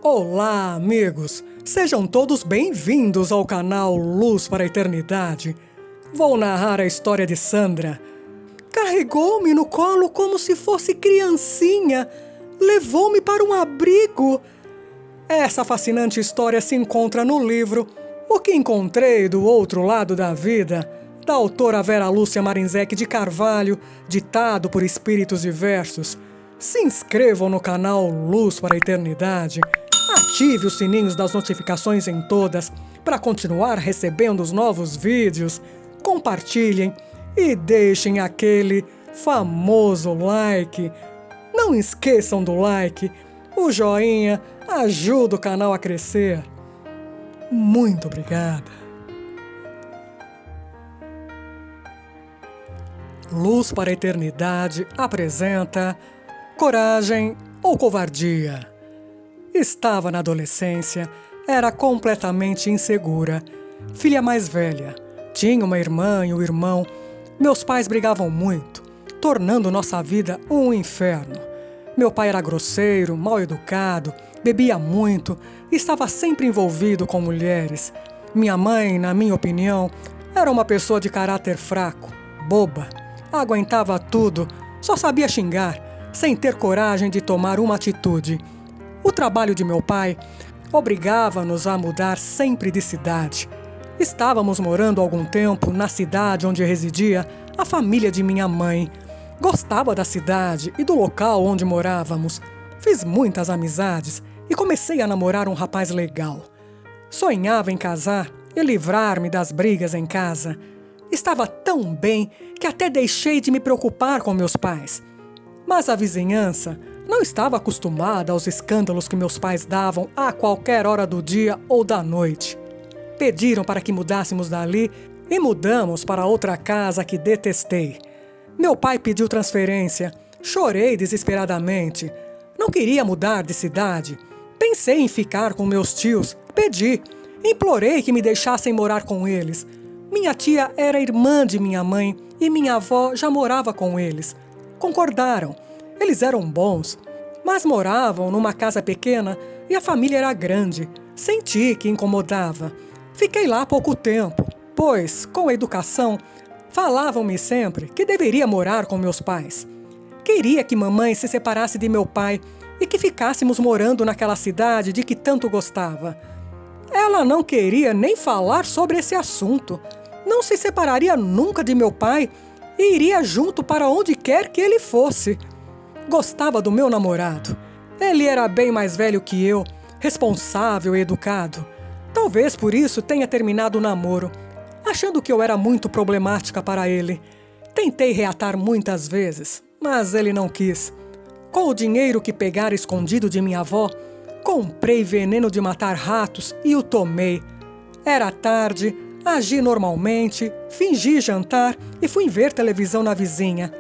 Olá, amigos! Sejam todos bem-vindos ao canal Luz para a Eternidade. Vou narrar a história de Sandra. Carregou-me no colo como se fosse criancinha. Levou-me para um abrigo. Essa fascinante história se encontra no livro O que Encontrei do Outro Lado da Vida, da autora Vera Lúcia Marinzec de Carvalho, ditado por espíritos diversos. Se inscrevam no canal Luz para a Eternidade. Ative os sininhos das notificações em todas para continuar recebendo os novos vídeos. Compartilhem e deixem aquele famoso like. Não esqueçam do like. O joinha ajuda o canal a crescer. Muito obrigada. Luz para a Eternidade apresenta Coragem ou Covardia? Estava na adolescência, era completamente insegura. Filha mais velha, tinha uma irmã e um irmão. Meus pais brigavam muito, tornando nossa vida um inferno. Meu pai era grosseiro, mal educado, bebia muito e estava sempre envolvido com mulheres. Minha mãe, na minha opinião, era uma pessoa de caráter fraco, boba. Aguentava tudo, só sabia xingar, sem ter coragem de tomar uma atitude. O trabalho de meu pai obrigava-nos a mudar sempre de cidade. Estávamos morando há algum tempo na cidade onde residia a família de minha mãe. Gostava da cidade e do local onde morávamos. Fiz muitas amizades e comecei a namorar um rapaz legal. Sonhava em casar e livrar-me das brigas em casa. Estava tão bem que até deixei de me preocupar com meus pais. Mas a vizinhança não estava acostumada aos escândalos que meus pais davam a qualquer hora do dia ou da noite. Pediram para que mudássemos dali e mudamos para outra casa que detestei. Meu pai pediu transferência. Chorei desesperadamente. Não queria mudar de cidade. Pensei em ficar com meus tios. Pedi. Implorei que me deixassem morar com eles. Minha tia era irmã de minha mãe e minha avó já morava com eles. Concordaram. Eles eram bons, mas moravam numa casa pequena e a família era grande. Senti que incomodava. Fiquei lá pouco tempo, pois, com a educação, falavam-me sempre que deveria morar com meus pais. Queria que mamãe se separasse de meu pai e que ficássemos morando naquela cidade de que tanto gostava. Ela não queria nem falar sobre esse assunto. Não se separaria nunca de meu pai e iria junto para onde quer que ele fosse. Gostava do meu namorado. Ele era bem mais velho que eu, responsável e educado. Talvez por isso tenha terminado o namoro, achando que eu era muito problemática para ele. Tentei reatar muitas vezes, mas ele não quis. Com o dinheiro que pegara escondido de minha avó, comprei veneno de matar ratos e o tomei. Era tarde, agi normalmente, fingi jantar e fui ver televisão na vizinha.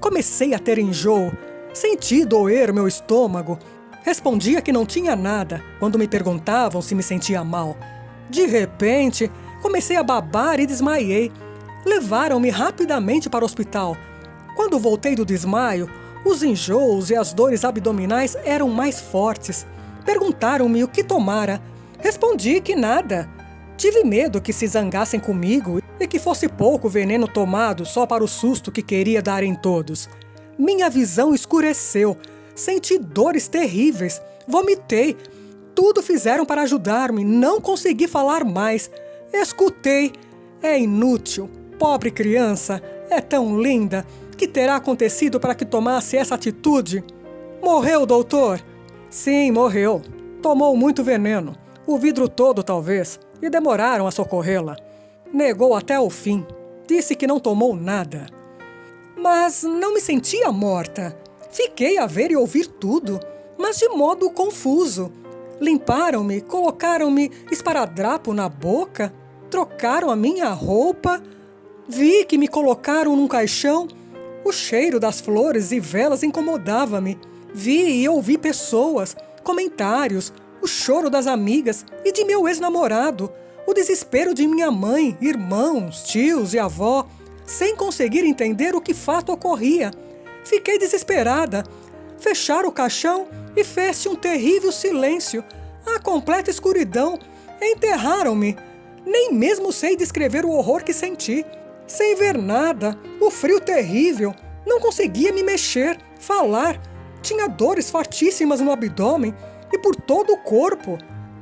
Comecei a ter enjoo. Senti doer meu estômago. Respondia que não tinha nada quando me perguntavam se me sentia mal. De repente, comecei a babar e desmaiei. Levaram-me rapidamente para o hospital. Quando voltei do desmaio, os enjoos e as dores abdominais eram mais fortes. Perguntaram-me o que tomara. Respondi que nada. Tive medo que se zangassem comigo e que fosse pouco veneno tomado só para o susto que queria dar em todos. Minha visão escureceu. Senti dores terríveis. Vomitei. Tudo fizeram para ajudar-me. Não consegui falar mais. Escutei. É inútil. Pobre criança. É tão linda. Que terá acontecido para que tomasse essa atitude? Morreu, doutor? Sim, morreu. Tomou muito veneno. O vidro todo, talvez. E demoraram a socorrê-la. Negou até o fim. Disse que não tomou nada. Mas não me sentia morta. Fiquei a ver e ouvir tudo, mas de modo confuso. Limparam-me, colocaram-me esparadrapo na boca, trocaram a minha roupa. Vi que me colocaram num caixão. O cheiro das flores e velas incomodava-me. Vi e ouvi pessoas, comentários, o choro das amigas e de meu ex-namorado, o desespero de minha mãe, irmãos, tios e avó, sem conseguir entender o que fato ocorria. Fiquei desesperada. Fecharam o caixão e fez-se um terrível silêncio. A completa escuridão. Enterraram-me. Nem mesmo sei descrever o horror que senti. Sem ver nada, o frio terrível. Não conseguia me mexer, falar. Tinha dores fortíssimas no abdômen e por todo o corpo.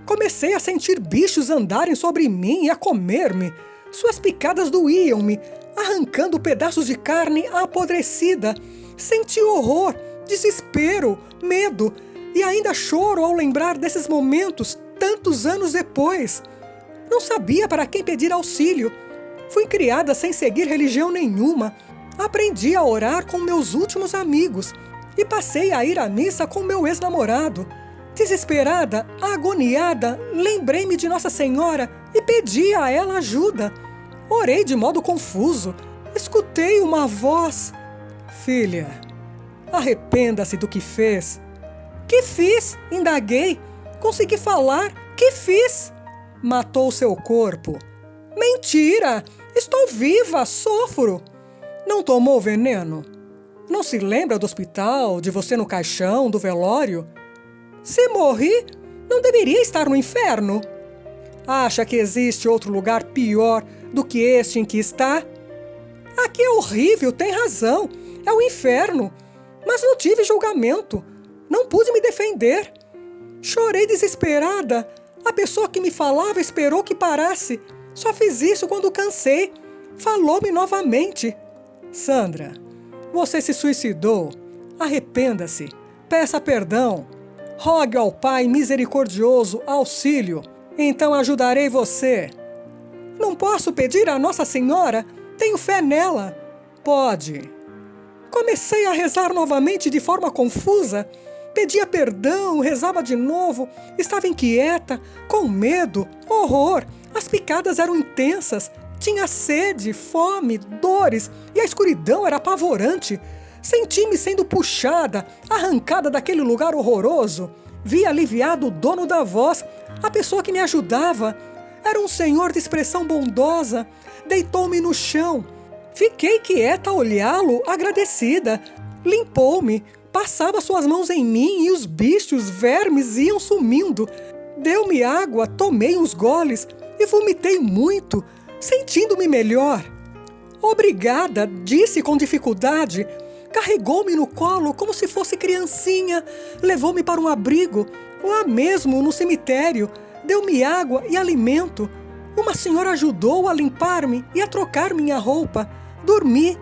Comecei a sentir bichos andarem sobre mim e a comer-me. Suas picadas doíam-me, arrancando pedaços de carne apodrecida. Senti horror, desespero, medo e ainda choro ao lembrar desses momentos tantos anos depois. Não sabia para quem pedir auxílio. Fui criada sem seguir religião nenhuma. Aprendi a orar com meus últimos amigos e passei a ir à missa com meu ex-namorado. Desesperada, agoniada, lembrei-me de Nossa Senhora e pedi a ela ajuda. Orei de modo confuso. Escutei uma voz. Filha, arrependa-se do que fez. Que fiz? Indaguei. Consegui falar. Que fiz? Matou seu corpo. Mentira! Estou viva, sofro. Não tomou veneno? Não se lembra do hospital, de você no caixão, do velório? Se morri, não deveria estar no inferno. Acha que existe outro lugar pior do que este em que está? Aqui é horrível, tem razão. É o inferno. Mas não tive julgamento. Não pude me defender. Chorei desesperada. A pessoa que me falava esperou que parasse. Só fiz isso quando cansei. Falou-me novamente. Sandra, você se suicidou. Arrependa-se. Peça perdão. Rogue ao Pai misericordioso auxílio. Então ajudarei você. Não posso pedir a Nossa Senhora? Tenho fé nela. Pode. Comecei a rezar novamente de forma confusa. Pedia perdão, rezava de novo. Estava inquieta, com medo, horror. As picadas eram intensas. Tinha sede, fome, dores e a escuridão era apavorante. Senti-me sendo puxada, arrancada daquele lugar horroroso. Vi aliviado o dono da voz, a pessoa que me ajudava. Era um senhor de expressão bondosa. Deitou-me no chão. Fiquei quieta a olhá-lo, agradecida. Limpou-me, passava suas mãos em mim e os bichos, vermes iam sumindo. Deu-me água, tomei uns goles e vomitei muito, sentindo-me melhor. Obrigada, disse com dificuldade. Carregou-me no colo como se fosse criancinha. Levou-me para um abrigo, lá mesmo no cemitério. Deu-me água e alimento. Uma senhora ajudou a limpar-me e a trocar minha roupa. Dormi.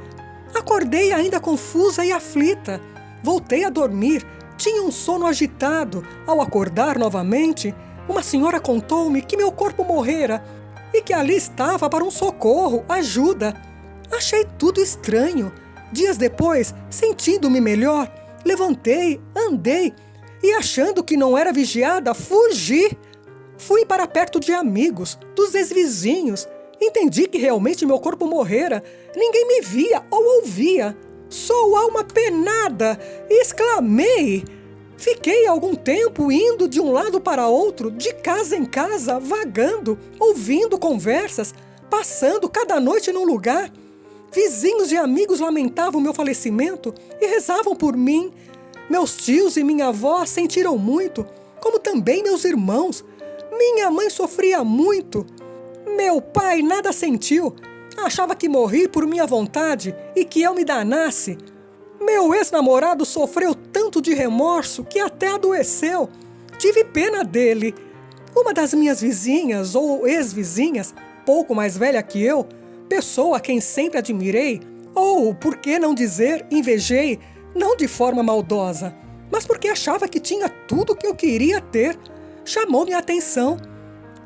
Acordei ainda confusa e aflita. Voltei a dormir. Tinha um sono agitado. Ao acordar novamente, uma senhora contou-me que meu corpo morrera e que ali estava para um socorro, ajuda. Achei tudo estranho. Dias depois, sentindo-me melhor, levantei, andei e achando que não era vigiada, fugi. Fui para perto de amigos, dos ex-vizinhos. Entendi que realmente meu corpo morrera. Ninguém me via ou ouvia. Sou alma penada! Exclamei. Fiquei algum tempo indo de um lado para outro, de casa em casa, vagando, ouvindo conversas, passando cada noite num lugar. Vizinhos e amigos lamentavam meu falecimento e rezavam por mim. Meus tios e minha avó sentiram muito, como também meus irmãos. Minha mãe sofria muito. Meu pai nada sentiu. Achava que morri por minha vontade e que eu me danasse. Meu ex-namorado sofreu tanto de remorso que até adoeceu. Tive pena dele. Uma das minhas vizinhas ou ex-vizinhas, pouco mais velha que eu, pessoa a quem sempre admirei, ou, por que não dizer, invejei, não de forma maldosa, mas porque achava que tinha tudo o que eu queria ter, chamou minha atenção.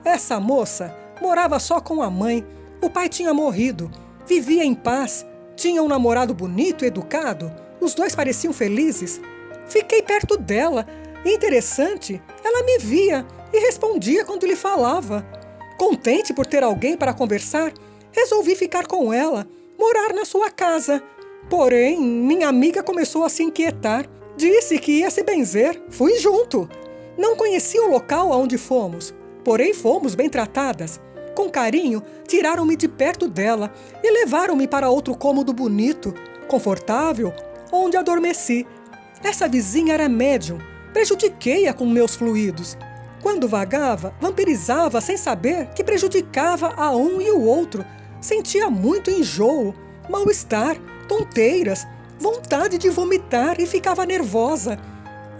Essa moça morava só com a mãe. O pai tinha morrido, vivia em paz, tinha um namorado bonito e educado, os dois pareciam felizes. Fiquei perto dela, e interessante, ela me via e respondia quando lhe falava. Contente por ter alguém para conversar, resolvi ficar com ela, morar na sua casa. Porém, minha amiga começou a se inquietar. Disse que ia se benzer. Fui junto. Não conhecia o local aonde fomos, porém fomos bem tratadas. Com carinho, tiraram-me de perto dela e levaram-me para outro cômodo bonito, confortável, onde adormeci. Essa vizinha era médium. Prejudiquei-a com meus fluidos. Quando vagava, vampirizava sem saber que prejudicava a um e o outro. Sentia muito enjoo, mal-estar, tonteiras, vontade de vomitar e ficava nervosa.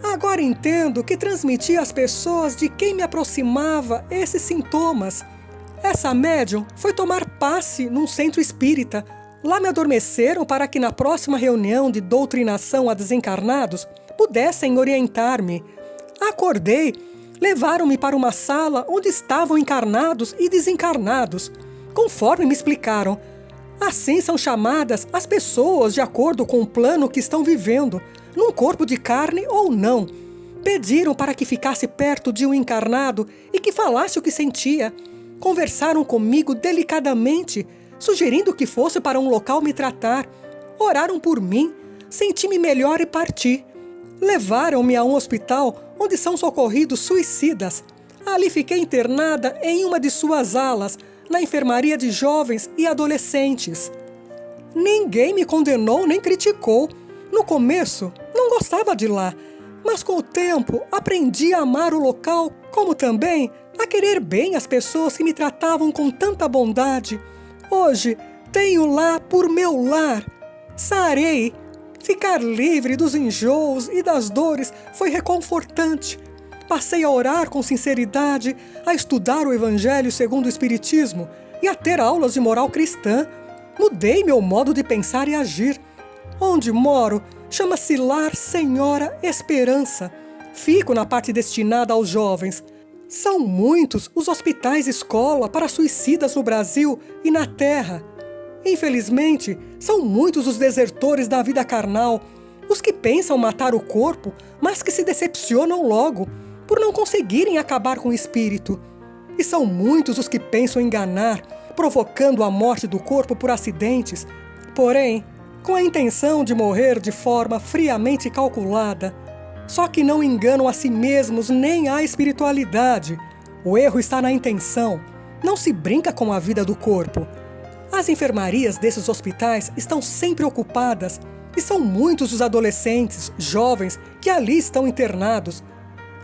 Agora entendo que transmitia às pessoas de quem me aproximava esses sintomas. Essa médium foi tomar passe num centro espírita. Lá me adormeceram para que na próxima reunião de doutrinação a desencarnados pudessem orientar-me. Acordei, levaram-me para uma sala onde estavam encarnados e desencarnados, conforme me explicaram. Assim são chamadas as pessoas de acordo com o plano que estão vivendo, num corpo de carne ou não. Pediram para que ficasse perto de um encarnado e que falasse o que sentia. Conversaram comigo delicadamente, sugerindo que fosse para um local me tratar. Oraram por mim, senti-me melhor e parti. Levaram-me a um hospital onde são socorridos suicidas. Ali fiquei internada em uma de suas alas, na enfermaria de jovens e adolescentes. Ninguém me condenou nem criticou. No começo, não gostava de lá, mas com o tempo aprendi a amar o local, como também a querer bem as pessoas que me tratavam com tanta bondade. Hoje, tenho lá por meu lar. Sarei. Ficar livre dos enjoos e das dores foi reconfortante. Passei a orar com sinceridade, a estudar o Evangelho segundo o Espiritismo e a ter aulas de moral cristã. Mudei meu modo de pensar e agir. Onde moro, chama-se Lar Senhora Esperança. Fico na parte destinada aos jovens. São muitos os hospitais-escola para suicidas no Brasil e na Terra. Infelizmente, são muitos os desertores da vida carnal, os que pensam matar o corpo, mas que se decepcionam logo, por não conseguirem acabar com o espírito. E são muitos os que pensam enganar, provocando a morte do corpo por acidentes, porém, com a intenção de morrer de forma friamente calculada. Só que não enganam a si mesmos nem a espiritualidade. O erro está na intenção. Não se brinca com a vida do corpo. As enfermarias desses hospitais estão sempre ocupadas e são muitos os adolescentes, jovens, que ali estão internados.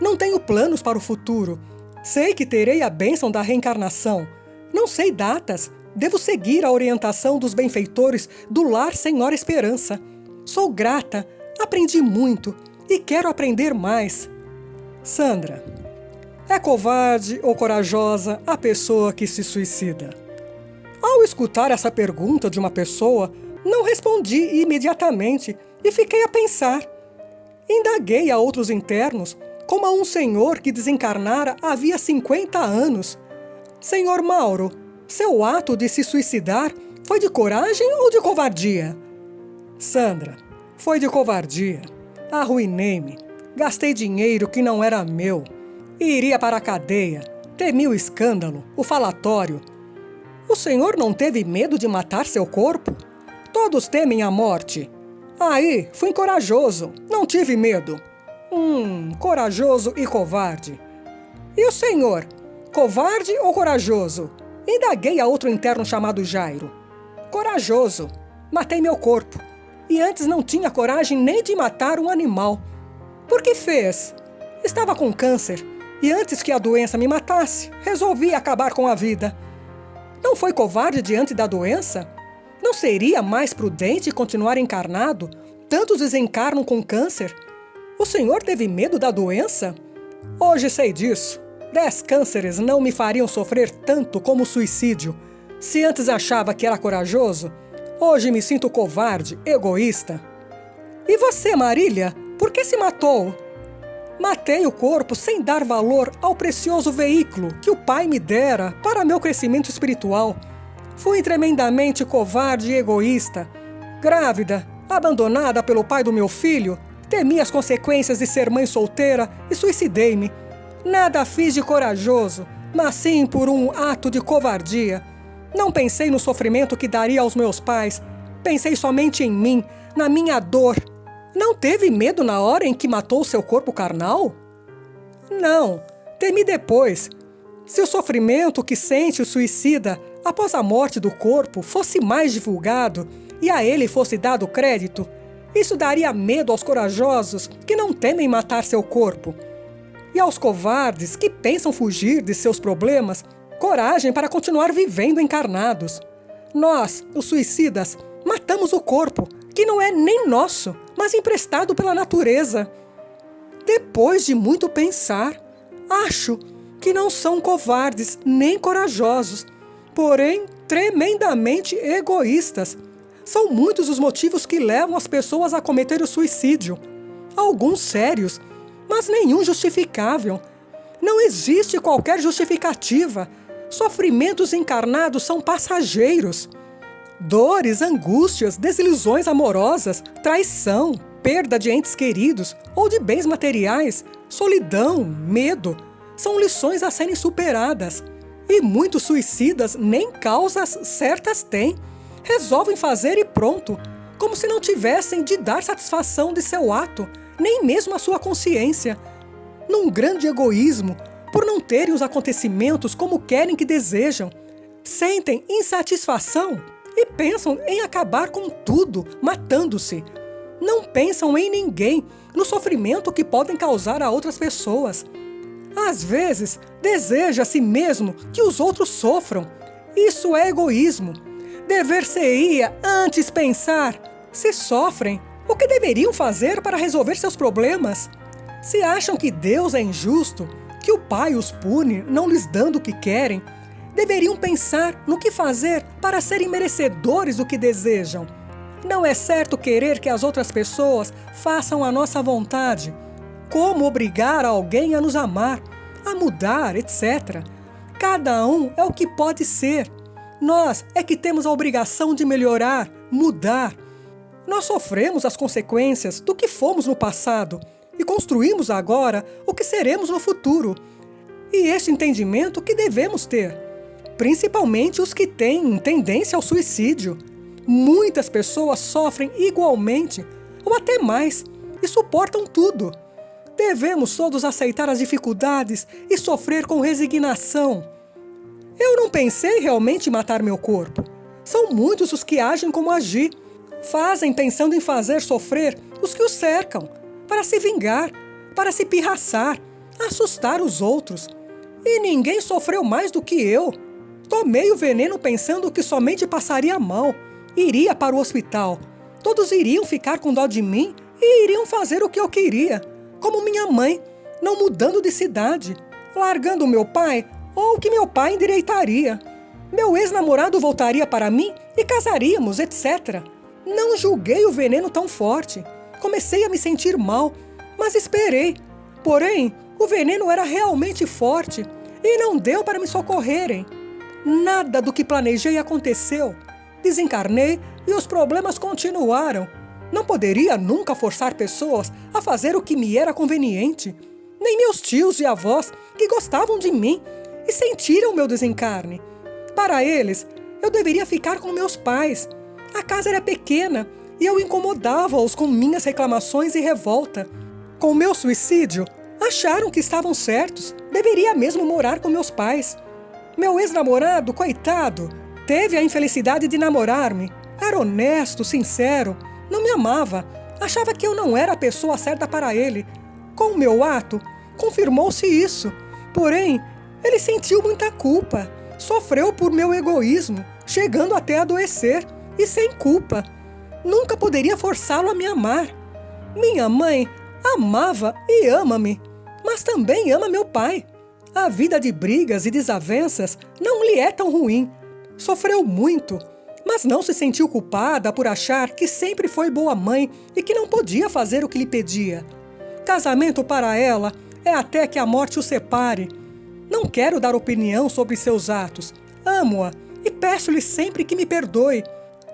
Não tenho planos para o futuro. Sei que terei a bênção da reencarnação. Não sei datas. Devo seguir a orientação dos benfeitores do Lar Senhora Esperança. Sou grata, aprendi muito e quero aprender mais. Sandra, é covarde ou corajosa a pessoa que se suicida? Ao escutar essa pergunta de uma pessoa, não respondi imediatamente e fiquei a pensar. Indaguei a outros internos, como a um senhor que desencarnara havia 50 anos. Senhor Mauro, seu ato de se suicidar foi de coragem ou de covardia? Sandra, foi de covardia. Arruinei-me. Gastei dinheiro que não era meu. Iria para a cadeia. Temi o escândalo, o falatório. O senhor não teve medo de matar seu corpo? Todos temem a morte. Aí, fui corajoso. Não tive medo. Corajoso e covarde. E o senhor? Covarde ou corajoso? Indaguei a outro interno chamado Jairo. Corajoso. Matei meu corpo. E antes não tinha coragem nem de matar um animal. Por que fez? Estava com câncer. E antes que a doença me matasse, resolvi acabar com a vida. Não foi covarde diante da doença? Não seria mais prudente continuar encarnado? Tantos desencarnam com câncer. O senhor teve medo da doença? Hoje sei disso. 10 cânceres não me fariam sofrer tanto como o suicídio. Se antes achava que era corajoso, hoje me sinto covarde, egoísta. E você, Marília, por que se matou? Matei o corpo sem dar valor ao precioso veículo que o Pai me dera para meu crescimento espiritual. Fui tremendamente covarde e egoísta. Grávida, abandonada pelo pai do meu filho, temi as consequências de ser mãe solteira e suicidei-me. Nada fiz de corajoso, mas sim por um ato de covardia. Não pensei no sofrimento que daria aos meus pais. Pensei somente em mim, na minha dor. Não teve medo na hora em que matou seu corpo carnal? Não, temi depois. Se o sofrimento que sente o suicida após a morte do corpo fosse mais divulgado e a ele fosse dado crédito, isso daria medo aos corajosos que não temem matar seu corpo. E aos covardes que pensam fugir de seus problemas, coragem para continuar vivendo encarnados. Nós, os suicidas, matamos o corpo, que não é nem nosso, mas emprestado pela natureza. Depois de muito pensar, acho que não são covardes nem corajosos, porém tremendamente egoístas. São muitos os motivos que levam as pessoas a cometer o suicídio. Alguns sérios, mas nenhum justificável. Não existe qualquer justificativa. Sofrimentos encarnados são passageiros. Dores, angústias, desilusões amorosas, traição, perda de entes queridos ou de bens materiais, solidão, medo, são lições a serem superadas. E muitos suicidas nem causas certas têm. Resolvem fazer e pronto, como se não tivessem de dar satisfação de seu ato, nem mesmo a sua consciência. Num grande egoísmo, por não terem os acontecimentos como querem que desejam, sentem insatisfação e pensam em acabar com tudo, matando-se. Não pensam em ninguém, no sofrimento que podem causar a outras pessoas. Às vezes, deseja a si mesmo que os outros sofram. Isso é egoísmo. Dever-se-ia antes pensar, se sofrem, o que deveriam fazer para resolver seus problemas? Se acham que Deus é injusto, que o Pai os pune, não lhes dando o que querem, deveriam pensar no que fazer para serem merecedores do que desejam. Não é certo querer que as outras pessoas façam a nossa vontade. Como obrigar alguém a nos amar, a mudar, etc. Cada um é o que pode ser. Nós é que temos a obrigação de melhorar, mudar. Nós sofremos as consequências do que fomos no passado e construímos agora o que seremos no futuro. E esse entendimento que devemos ter, principalmente os que têm tendência ao suicídio. Muitas pessoas sofrem igualmente, ou até mais, e suportam tudo. Devemos todos aceitar as dificuldades e sofrer com resignação. Eu não pensei realmente em matar meu corpo. São muitos os que agem como agi. Fazem pensando em fazer sofrer os que os cercam, para se vingar, para se pirraçar, assustar os outros. E ninguém sofreu mais do que eu. Tomei o veneno pensando que somente passaria mal. Iria para o hospital. Todos iriam ficar com dó de mim e iriam fazer o que eu queria. Como minha mãe, não mudando de cidade, largando meu pai ou que meu pai endireitaria. Meu ex-namorado voltaria para mim e casaríamos, etc. Não julguei o veneno tão forte. Comecei a me sentir mal, mas esperei. Porém, o veneno era realmente forte e não deu para me socorrerem. Nada do que planejei aconteceu. Desencarnei e os problemas continuaram. Não poderia nunca forçar pessoas a fazer o que me era conveniente. Nem meus tios e avós, que gostavam de mim e sentiram meu desencarne. Para eles, eu deveria ficar com meus pais. A casa era pequena e eu incomodava-os com minhas reclamações e revolta. Com o meu suicídio, acharam que estavam certos. Deveria mesmo morar com meus pais. Meu ex-namorado, coitado, teve a infelicidade de namorar-me. Era honesto, sincero, não me amava. Achava que eu não era a pessoa certa para ele. Com o meu ato, confirmou-se isso. Porém, ele sentiu muita culpa. Sofreu por meu egoísmo, chegando até a adoecer, e sem culpa. Nunca poderia forçá-lo a me amar. Minha mãe amava e ama-me, mas também ama meu pai. A vida de brigas e desavenças não lhe é tão ruim. Sofreu muito, mas não se sentiu culpada por achar que sempre foi boa mãe e que não podia fazer o que lhe pedia. Casamento para ela é até que a morte o separe. Não quero dar opinião sobre seus atos. Amo-a e peço-lhe sempre que me perdoe.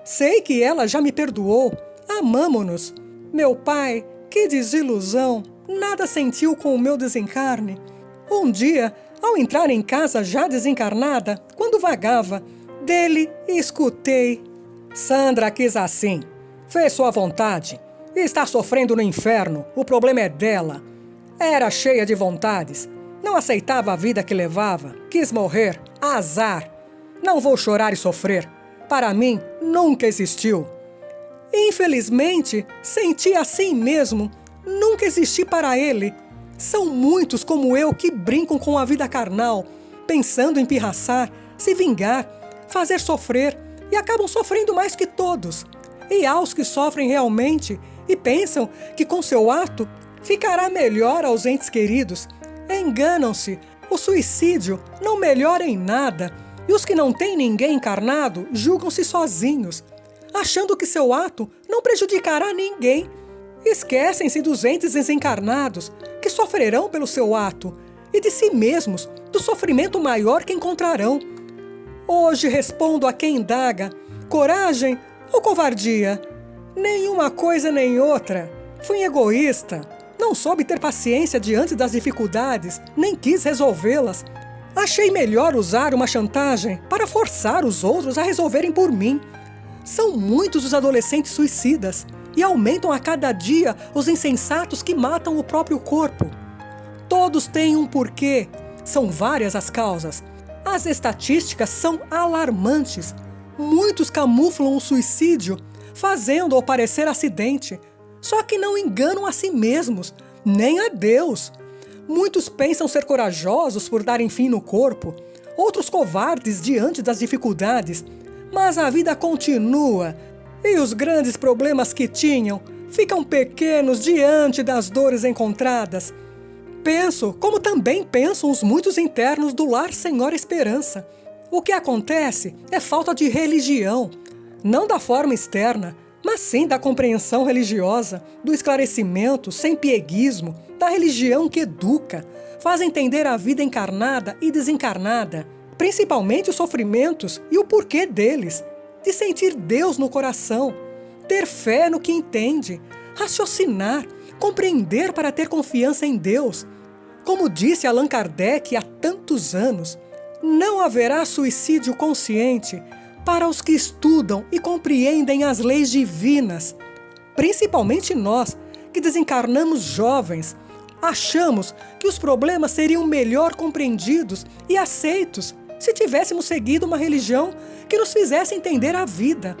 Sei que ela já me perdoou. Amamo-nos. Meu pai, que desilusão, nada sentiu com o meu desencarne. Um dia, ao entrar em casa já desencarnada, quando vagava, dele escutei: Sandra quis assim, fez sua vontade, está sofrendo no inferno, o problema é dela. Era cheia de vontades, não aceitava a vida que levava, quis morrer, azar. Não vou chorar e sofrer, para mim nunca existiu. Infelizmente, senti assim mesmo, nunca existi para ele. São muitos como eu que brincam com a vida carnal, pensando em pirraçar, se vingar, fazer sofrer e acabam sofrendo mais que todos. E há os que sofrem realmente e pensam que com seu ato ficará melhor aos entes queridos. Enganam-se, o suicídio não melhora em nada e os que não têm ninguém encarnado julgam-se sozinhos, achando que seu ato não prejudicará ninguém. Esquecem-se dos entes desencarnados que sofrerão pelo seu ato e de si mesmos, do sofrimento maior que encontrarão. Hoje respondo a quem indaga: coragem ou covardia? Nenhuma coisa nem outra. Fui egoísta. Não soube ter paciência diante das dificuldades, nem quis resolvê-las. Achei melhor usar uma chantagem para forçar os outros a resolverem por mim. São muitos os adolescentes suicidas e aumentam a cada dia os insensatos que matam o próprio corpo. Todos têm um porquê. São várias as causas. As estatísticas são alarmantes. Muitos camuflam o suicídio, fazendo-o parecer acidente. Só que não enganam a si mesmos, nem a Deus. Muitos pensam ser corajosos por darem fim no corpo, outros covardes diante das dificuldades. Mas a vida continua, e os grandes problemas que tinham ficam pequenos diante das dores encontradas. Penso, como também pensam os muitos internos do Lar Senhora Esperança. O que acontece é falta de religião, não da forma externa, mas sim da compreensão religiosa, do esclarecimento sem pieguismo, da religião que educa, faz entender a vida encarnada e desencarnada, principalmente os sofrimentos e o porquê deles, de sentir Deus no coração, ter fé no que entende, raciocinar, compreender para ter confiança em Deus. Como disse Allan Kardec há tantos anos, não haverá suicídio consciente para os que estudam e compreendem as leis divinas. Principalmente nós, que desencarnamos jovens, achamos que os problemas seriam melhor compreendidos e aceitos se tivéssemos seguido uma religião que nos fizesse entender a vida,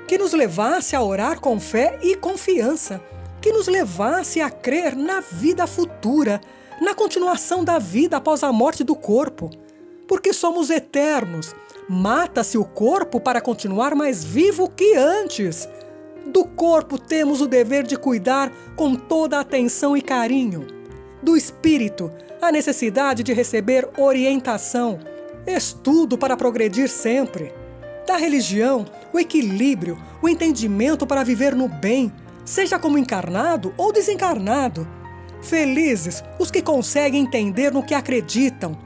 que nos levasse a orar com fé e confiança, que nos levasse a crer na vida futura, na continuação da vida após a morte do corpo. Porque somos eternos. Mata-se o corpo para continuar mais vivo que antes. Do corpo temos o dever de cuidar com toda a atenção e carinho. Do espírito, a necessidade de receber orientação, estudo para progredir sempre. Da religião, o equilíbrio, o entendimento para viver no bem, seja como encarnado ou desencarnado. Felizes os que conseguem entender no que acreditam.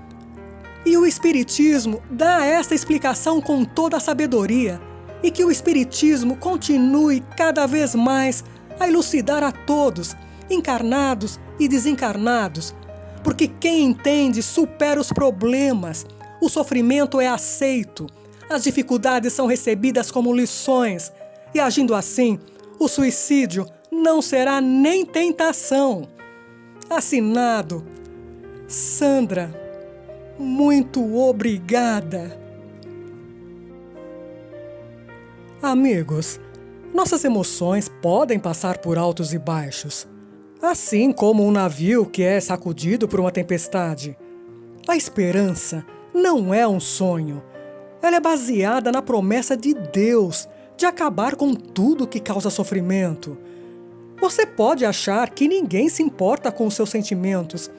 E o Espiritismo dá esta explicação com toda a sabedoria, e que o Espiritismo continue cada vez mais a elucidar a todos, encarnados e desencarnados, porque quem entende supera os problemas, o sofrimento é aceito, as dificuldades são recebidas como lições, e agindo assim, o suicídio não será nem tentação. Assinado, Sandra. Muito obrigada. Amigos, nossas emoções podem passar por altos e baixos, assim como um navio que é sacudido por uma tempestade. A esperança não é um sonho. Ela é baseada na promessa de Deus de acabar com tudo que causa sofrimento. Você pode achar que ninguém se importa com os seus sentimentos,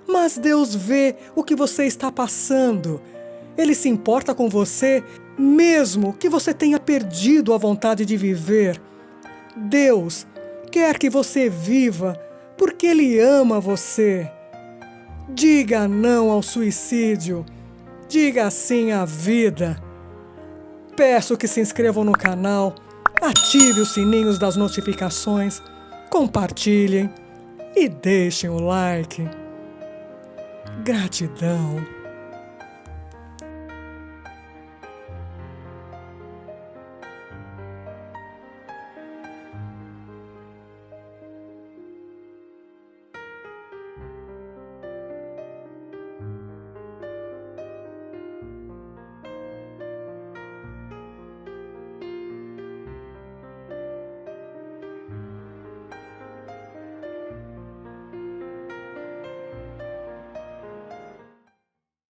mas Deus vê o que você está passando. Ele se importa com você, mesmo que você tenha perdido a vontade de viver. Deus quer que você viva, porque Ele ama você. Diga não ao suicídio. Diga sim à vida. Peço que se inscrevam no canal, ative os sininhos das notificações, compartilhem e deixem o like. Gratidão.